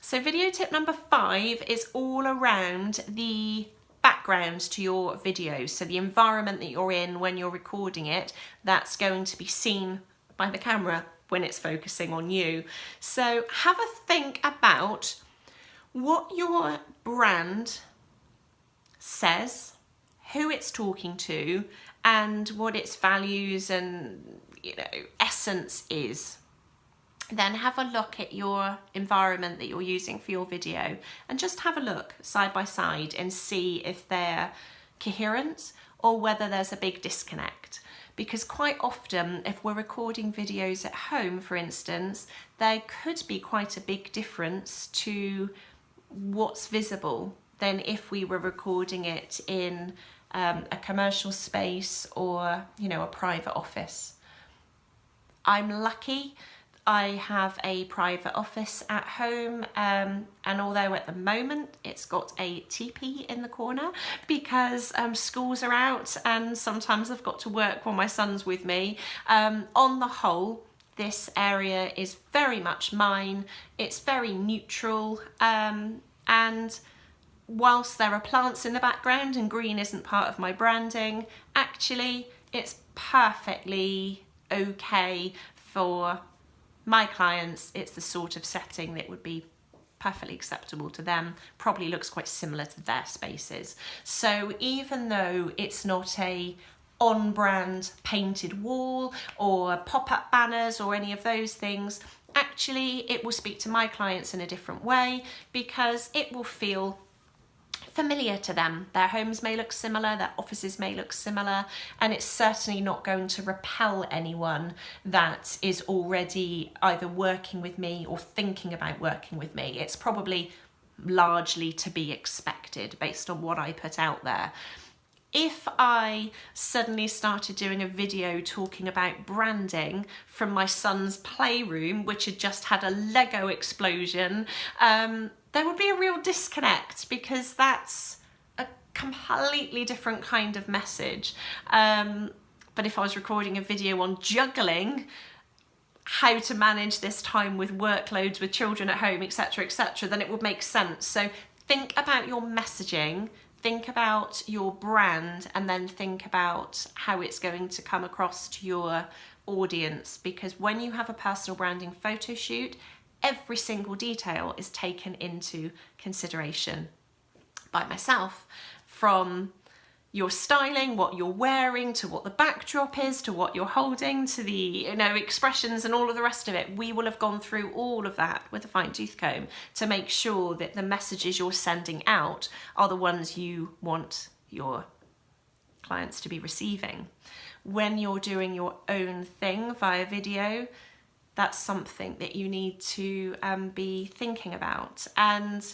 So video tip number 5 is all around the background to your video. So the environment that you're in when you're recording it, that's going to be seen by the camera when it's focusing on you. So have a think about what your brand says, who it's talking to, and what its values and essence is. Then have a look at your environment that you're using for your video and just have a look side by side and see if they're coherent or whether there's a big disconnect. Because quite often, if we're recording videos at home, for instance, there could be quite a big difference to what's visible than if we were recording it in a commercial space or, a private office. I'm lucky. I have a private office at home, and although at the moment it's got a teepee in the corner because schools are out and sometimes I've got to work while my son's with me, on the whole this area is very much mine. It's very neutral, and whilst there are plants in the background and green isn't part of my branding, actually it's perfectly okay for my clients. It's the sort of setting that would be perfectly acceptable to them, probably looks quite similar to their spaces. So even though it's not a on-brand painted wall or pop-up banners or any of those things, actually it will speak to my clients in a different way because it will feel familiar to them. Their homes may look similar, their offices may look similar, and it's certainly not going to repel anyone that is already either working with me or thinking about working with me. It's probably largely to be expected based on what I put out there. If I suddenly started doing a video talking about branding from my son's playroom, which had just had a Lego explosion, there would be a real disconnect because that's a completely different kind of message. But if I was recording a video on juggling, how to manage this time with workloads, with children at home, etc., etc., then it would make sense. So think about your messaging, think about your brand, and then think about how it's going to come across to your audience. Because when you have a personal branding photo shoot, every single detail is taken into consideration by myself, from your styling, what you're wearing, to what the backdrop is, to what you're holding, to the expressions and all of the rest of it. We will have gone through all of that with a fine-tooth comb to make sure that the messages you're sending out are the ones you want your clients to be receiving. When you're doing your own thing via video, that's something that you need to be thinking about. And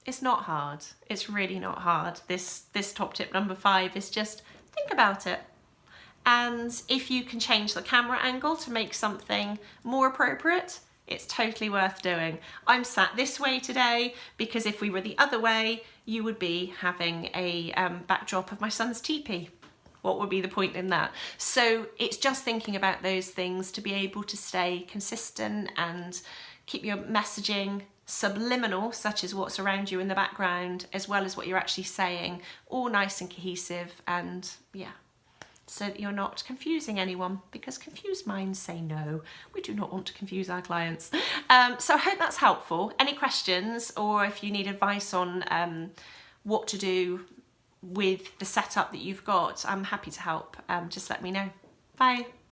it's not hard. It's really not hard. This top tip number 5 is just think about it. And if you can change the camera angle to make something more appropriate, it's totally worth doing. I'm sat this way today because if we were the other way, you would be having a backdrop of my son's teepee. What would be the point in that? So it's just thinking about those things to be able to stay consistent and keep your messaging subliminal, such as what's around you in the background, as well as what you're actually saying, all nice and cohesive, and so that you're not confusing anyone, because confused minds say no. We do not want to confuse our clients. So I hope that's helpful. Any questions, or if you need advice on what to do with the setup that you've got, I'm happy to help. Just let me know. Bye.